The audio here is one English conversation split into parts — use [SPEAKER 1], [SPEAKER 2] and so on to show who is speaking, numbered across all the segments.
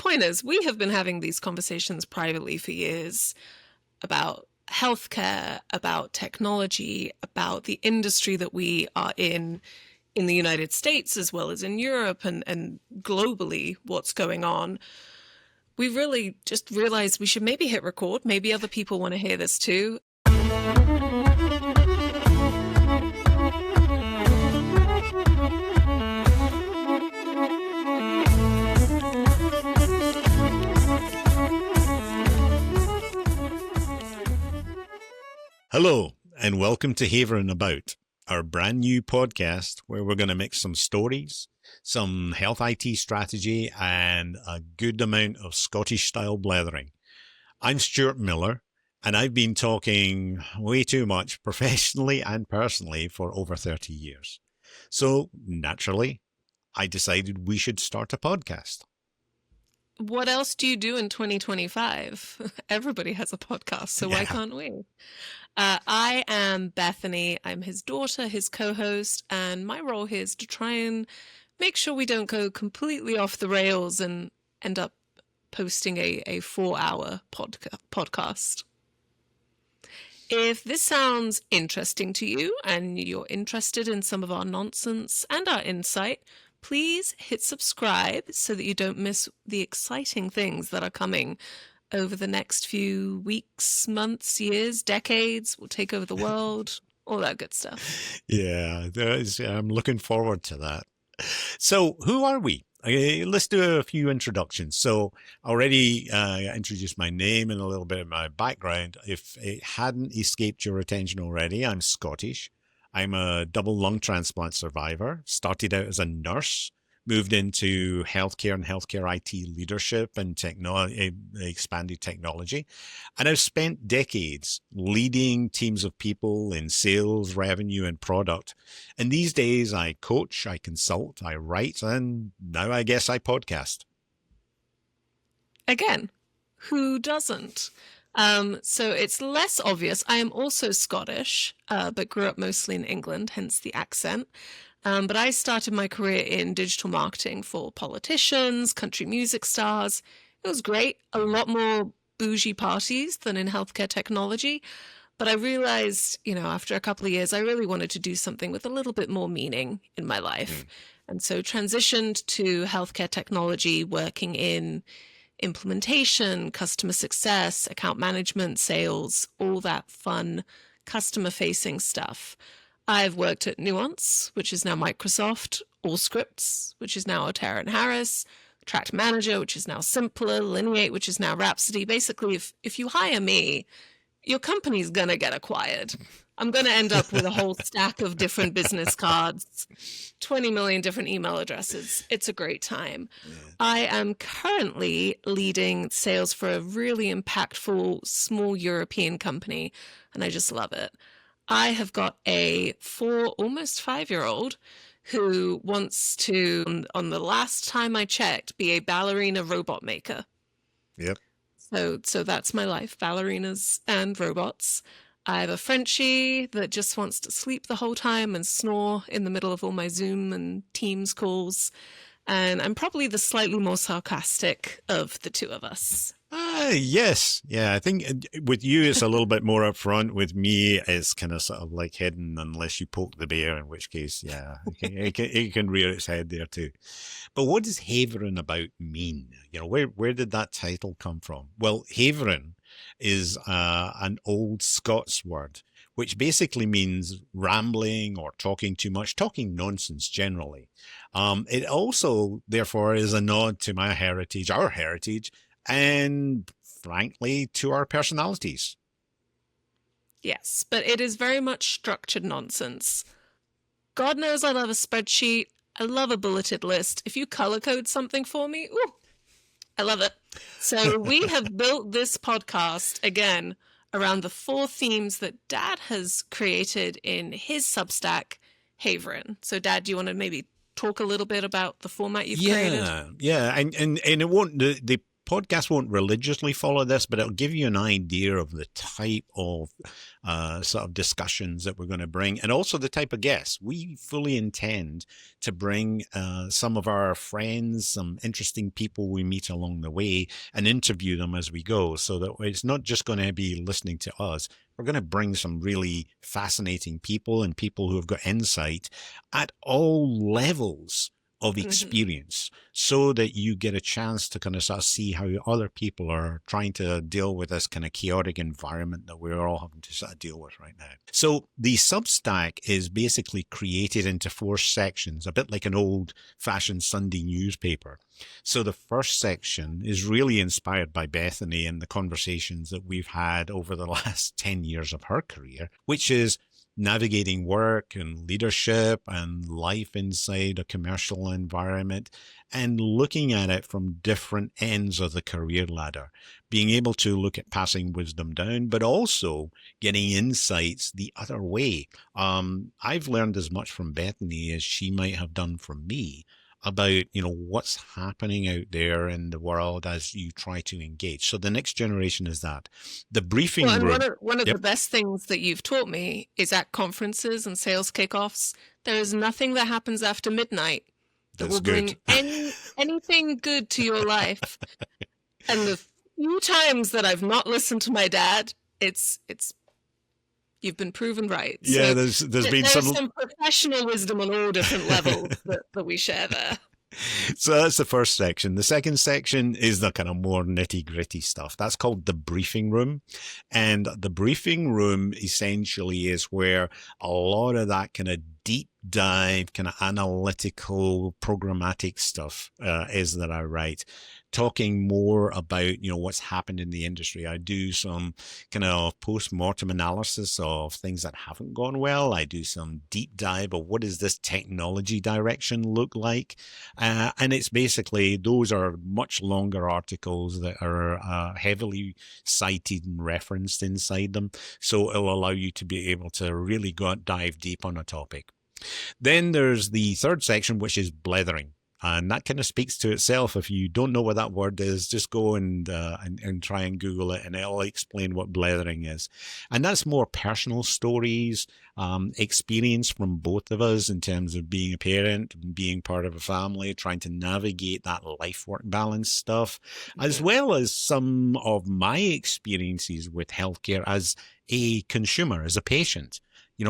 [SPEAKER 1] point is, we have been having these conversations privately for years about healthcare, about technology, about the industry that we are in the United States as well as in Europe and globally what's going on. We really just realized we should maybe hit record. Maybe other people want to hear this too.
[SPEAKER 2] Hello, and welcome to Haverin About, our brand new podcast where we're going to mix some stories, some health IT strategy, and a good amount of Scottish-style blethering. I'm Stuart Miller, and I've been talking way too much professionally and personally for over 30 years. So, naturally, I decided we should start a podcast.
[SPEAKER 1] What else do you do in 2025? Everybody has a podcast, so why can't we? I am Bethany. I'm his daughter, his co-host, and my role here is to try and make sure we don't go completely off the rails and end up posting a 4-hour podcast. If this sounds interesting to you and you're interested in some of our nonsense and our insight, please hit subscribe so that you don't miss the exciting things that are coming over the next few weeks, months, years, decades. We'll take over the world, all that good stuff.
[SPEAKER 2] Yeah, I'm looking forward to that. So who are we? Let's do a few introductions. So I already introduced my name and a little bit of my background. If it hadn't escaped your attention already, I'm Scottish. I'm a double lung transplant survivor, started out as a nurse, moved into healthcare and healthcare IT leadership and expanded technology. And I've spent decades leading teams of people in sales, revenue, and product. And these days I coach, I consult, I write, and now I guess I podcast.
[SPEAKER 1] Again, who doesn't? So it's less obvious. I am also Scottish, but grew up mostly in England, hence the accent. But I started my career in digital marketing for politicians, country music stars. It was great. A lot more bougie parties than in healthcare technology. But I realized, after a couple of years, I really wanted to do something with a little bit more meaning in my life. And so transitioned to healthcare technology, working in implementation, customer success, account management, sales, all that fun customer-facing stuff. I've worked at Nuance, which is now Microsoft, Allscripts, which is now Altera and Harris, Tract Manager, which is now Simpler, Lineate, which is now Rhapsody. Basically, if you hire me, your company's going to get acquired. I'm going to end up with a whole stack of different business cards, 20 million different email addresses. It's a great time. Yeah. I am currently leading sales for a really impactful small European company, and I just love it. I have got a 4, almost 5-year-old who wants to, on the last time I checked, be a ballerina robot maker.
[SPEAKER 2] Yep.
[SPEAKER 1] So that's my life, ballerinas and robots. I have a Frenchie that just wants to sleep the whole time and snore in the middle of all my Zoom and Teams calls. And I'm probably the slightly more sarcastic of the two of us.
[SPEAKER 2] Yes. Yeah, I think with you, it's a little bit more upfront. With me, it's kind of sort of like hidden unless you poke the bear, in which case, yeah, it can rear its head there too. But what does Haverin About mean? Where did that title come from? Well, Haverin is an old Scots word, which basically means rambling or talking too much, talking nonsense generally. It also, therefore, is a nod to my heritage, our heritage, and frankly, to our personalities.
[SPEAKER 1] Yes, but it is very much structured nonsense. God knows I love a spreadsheet. I love a bulleted list. If you color code something for me, ooh, I love it. So we have built this podcast, again, around the 4 themes that Dad has created in his Substack, Haverin. So Dad, do you want to maybe talk a little bit about the format you've created?
[SPEAKER 2] Yeah, and it won't, the podcast won't religiously follow this, but it'll give you an idea of the type of sort of discussions that we're going to bring, and also the type of guests. We fully intend to bring some of our friends, some interesting people we meet along the way, and interview them as we go, so that it's not just going to be listening to us. We're going to bring some really fascinating people and people who have got insight at all levels of experience, so that you get a chance to kind of sort of see how other people are trying to deal with this kind of chaotic environment that we're all having to sort of deal with right now. So the Substack is basically created into 4 sections, a bit like an old-fashioned Sunday newspaper. So the first section is really inspired by Bethany and the conversations that we've had over the last 10 years of her career, which is navigating work and leadership and life inside a commercial environment, and looking at it from different ends of the career ladder, being able to look at passing wisdom down, but also getting insights the other way. I've learned as much from Bethany as she might have done from me about, what's happening out there in the world as you try to engage. So the next generation is that. The briefing room.
[SPEAKER 1] One of the best things that you've taught me is at conferences and sales kickoffs, there is nothing that happens after midnight that will bring anything good to your life. And the few times that I've not listened to my dad, it's you've been proven right.
[SPEAKER 2] Yeah,
[SPEAKER 1] so
[SPEAKER 2] there's been
[SPEAKER 1] some professional wisdom on all different levels that we share there.
[SPEAKER 2] So that's the first section. The second section is the kind of more nitty-gritty stuff. That's called the briefing room. And the briefing room essentially is where a lot of that kind of deep dive, kind of analytical, programmatic stuff is that I write. Talking more about, what's happened in the industry. I do some kind of post-mortem analysis of things that haven't gone well. I do some deep dive of what does this technology direction look like? And it's basically, those are much longer articles that are heavily cited and referenced inside them. So it'll allow you to be able to really dive deep on a topic. Then there's the third section, which is blethering. And that kind of speaks to itself. If you don't know what that word is, just go and try and Google it, and it'll explain what blethering is. And that's more personal stories, experience from both of us in terms of being a parent, being part of a family, trying to navigate that life-work balance stuff, as well as some of my experiences with healthcare as a consumer, as a patient.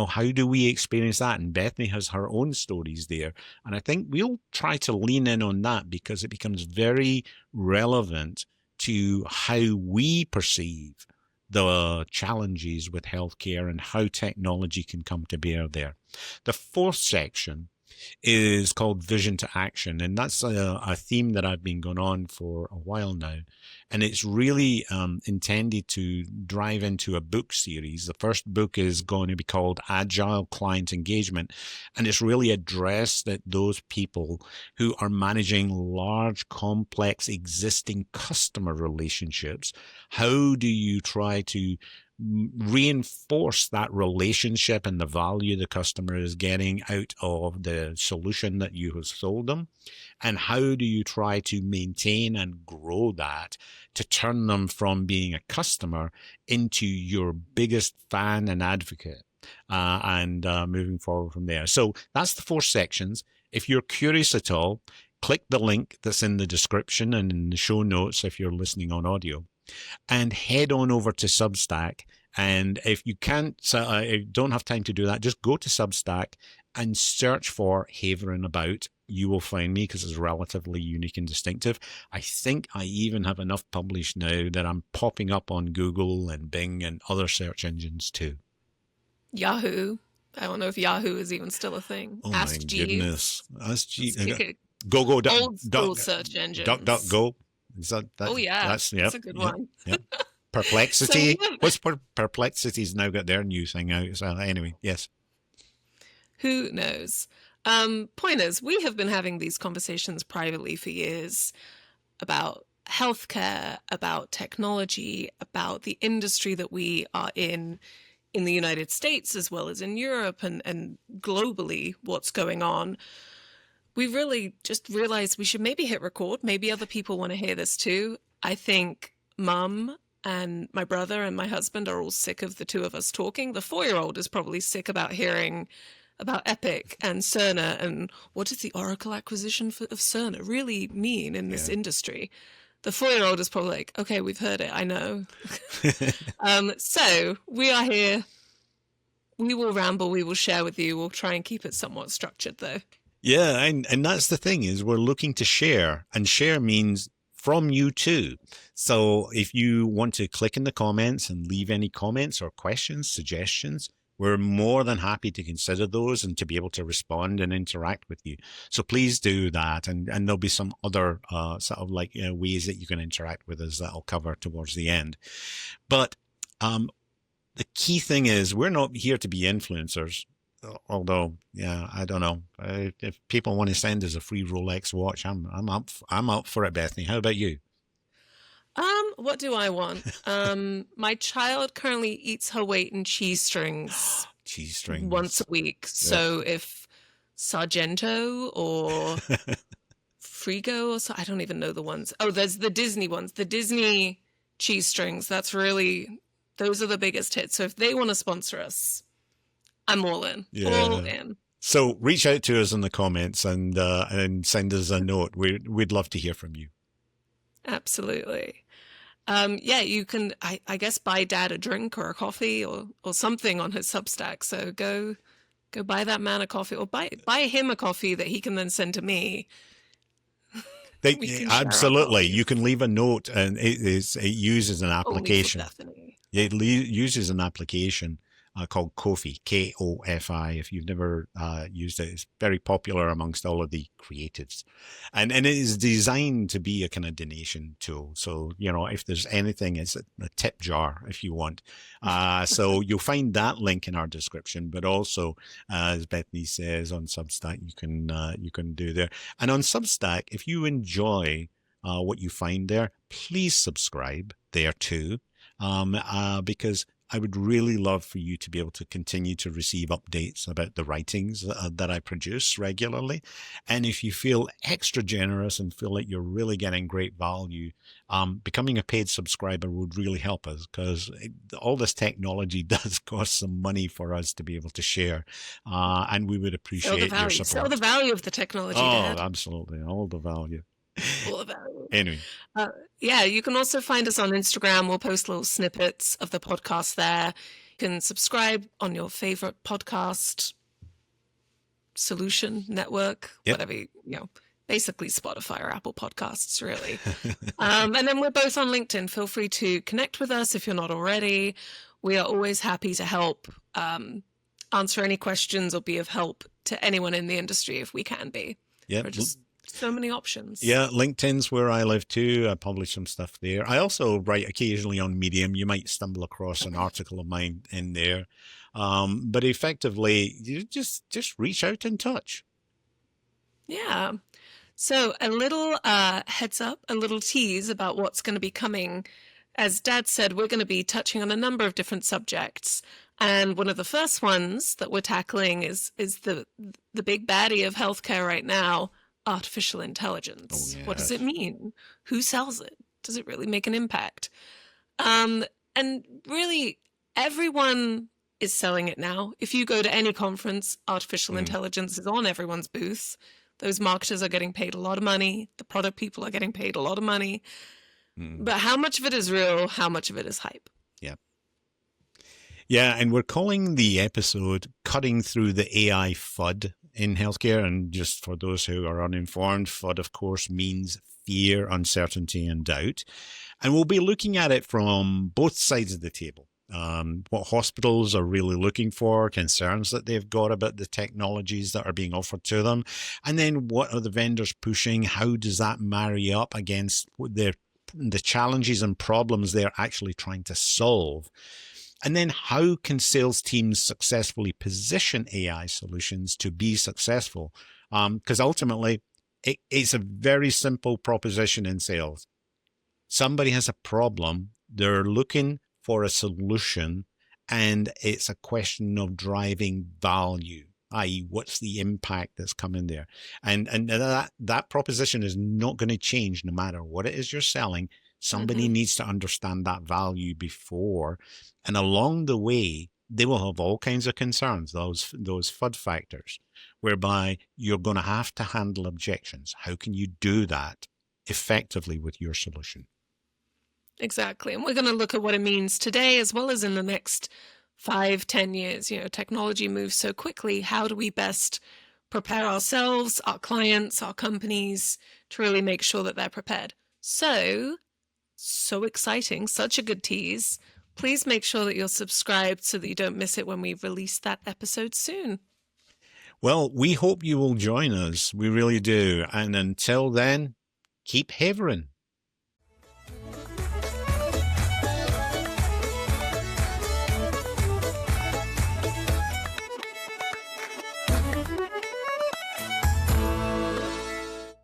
[SPEAKER 2] How do we experience that? And Bethany has her own stories there. And I think we'll try to lean in on that because it becomes very relevant to how we perceive the challenges with healthcare and how technology can come to bear there. The fourth section is called Vision to Action. And that's a theme that I've been going on for a while now. And it's really intended to drive into a book series. The first book is going to be called Agile Client Engagement. And it's really addressed at those people who are managing large, complex, existing customer relationships. How do you try to reinforce that relationship and the value the customer is getting out of the solution that you have sold them? And how do you try to maintain and grow that to turn them from being a customer into your biggest fan and advocate, and moving forward from there? So that's the 4 sections. If you're curious at all, click the link that's in the description and in the show notes if you're listening on audio, and head on over to Substack. And if you don't have time to do that, just go to Substack and search for Haverin About. You will find me because it's relatively unique and distinctive. I think I even have enough published now that I'm popping up on Google and Bing and other search engines too.
[SPEAKER 1] Yahoo. I don't know if Yahoo is even still a thing.
[SPEAKER 2] Oh
[SPEAKER 1] Ask
[SPEAKER 2] my
[SPEAKER 1] Jeeves.
[SPEAKER 2] goodness. Ask Jeeves.
[SPEAKER 1] Go, old school search engines.
[SPEAKER 2] DuckDuckGo. Is that?
[SPEAKER 1] Oh yeah, that's a good one.
[SPEAKER 2] Yep. Perplexity. What's Perplexity's now got their new thing out? So anyway, yes.
[SPEAKER 1] Who knows? Point is, we have been having these conversations privately for years about healthcare, about technology, about the industry that we are in the United States as well as in Europe and globally, what's going on. We really just realized we should maybe hit record. Maybe other people want to hear this too. I think mum and my brother and my husband are all sick of the two of us talking. The 4-year-old is probably sick about hearing about Epic and Cerner and what does the Oracle acquisition of Cerner really mean in this industry. The 4-year-old is probably like, okay, we've heard it, I know. So we are here. We will ramble, we will share with you. We'll try and keep it somewhat structured though.
[SPEAKER 2] Yeah, and that's the thing is we're looking to share, and share means from you too. So if you want to click in the comments and leave any comments or questions, suggestions, we're more than happy to consider those and to be able to respond and interact with you. So please do that. And there'll be some other sort of like ways that you can interact with us that I'll cover towards the end. But the key thing is we're not here to be influencers. Although, yeah, I don't know. If people want to send us a free Rolex watch, I'm up for it, Bethany. How about you?
[SPEAKER 1] What do I want? My child currently eats her weight in cheese strings.
[SPEAKER 2] Cheese strings.
[SPEAKER 1] Once a week. So if Sargento or Frigo or so, I don't even know the ones. Oh, there's the Disney ones. The Disney cheese strings. Those are the biggest hits. So if they want to sponsor us, I'm all in.
[SPEAKER 2] Yeah.
[SPEAKER 1] All in.
[SPEAKER 2] So reach out to us in the comments and send us a note. We'd love to hear from you.
[SPEAKER 1] Absolutely. Yeah, you can, I guess, buy Dad a drink or a coffee or something on his Substack. So go buy that man a coffee, or buy him a coffee that he can then send to me.
[SPEAKER 2] Absolutely. You can leave a note, and it uses an application. It uses an application called Ko-fi, K-O-F-I. If you've never used it, it's very popular amongst all of the creatives. And it is designed to be a kind of donation tool. So, if there's anything, it's a tip jar if you want. So you'll find that link in our description, but also, as Bethany says, on Substack, you can do there. And on Substack, if you enjoy what you find there, please subscribe there too, because I would really love for you to be able to continue to receive updates about the writings that I produce regularly. And if you feel extra generous and feel like you're really getting great value, becoming a paid subscriber would really help us, because all this technology does cost some money for us to be able to share. And we would appreciate your support.
[SPEAKER 1] Sell the value of the technology,
[SPEAKER 2] Dad.
[SPEAKER 1] Oh,
[SPEAKER 2] absolutely. All the value.
[SPEAKER 1] All the value.
[SPEAKER 2] Anyway.
[SPEAKER 1] Yeah, you can also find us on Instagram. We'll post little snippets of the podcast there. You can subscribe on your favorite podcast solution network, whatever, basically Spotify or Apple Podcasts, really. And then we're both on LinkedIn. Feel free to connect with us if you're not already. We are always happy to help answer any questions or be of help to anyone in the industry if we can be.
[SPEAKER 2] Yeah.
[SPEAKER 1] So many options.
[SPEAKER 2] Yeah, LinkedIn's where I live too. I publish some stuff there. I also write occasionally on Medium. You might stumble across an article of mine in there. But effectively, you just reach out and touch.
[SPEAKER 1] Yeah. So a little heads up, a little tease about what's going to be coming. As Dad said, we're going to be touching on a number of different subjects. And one of the first ones that we're tackling is the big baddie of healthcare right now, artificial intelligence.
[SPEAKER 2] Oh, yes.
[SPEAKER 1] What does it mean? Who sells it? Does it really make an impact? And really, everyone is selling it now. If you go to any conference, artificial intelligence is on everyone's booth. Those marketers are getting paid a lot of money. The product people are getting paid a lot of money. But how much of it is real? How much of it is hype?
[SPEAKER 2] Yeah. Yeah, and we're calling the episode Cutting Through the AI FUD in Healthcare. And just for those who are uninformed, FUD, of course, means fear, uncertainty, and doubt. And we'll be looking at it from both sides of the table. What hospitals are really looking for, concerns that they've got about the technologies that are being offered to them. And then what are the vendors pushing? How does that marry up against the challenges and problems they're actually trying to solve? And then how can sales teams successfully position AI solutions to be successful? Because ultimately, it's a very simple proposition in sales. Somebody has a problem. They're looking for a solution, and it's a question of driving value, i.e. what's the impact that's coming there? And that proposition is not going to change no matter what it is you're selling. Somebody needs to understand that value before. And along the way, they will have all kinds of concerns, those FUD factors, whereby you're going to have to handle objections. How can you do that effectively with your solution?
[SPEAKER 1] Exactly. And we're going to look at what it means today as well as in the next 5-10 years. You know, technology moves so quickly. How do we best prepare ourselves, our clients, our companies to really make sure that they're prepared? So exciting. Such a good tease. Please make sure that you're subscribed so that you don't miss it when we release that episode soon.
[SPEAKER 2] Well, we hope you will join us. We really do. And until then, keep havering.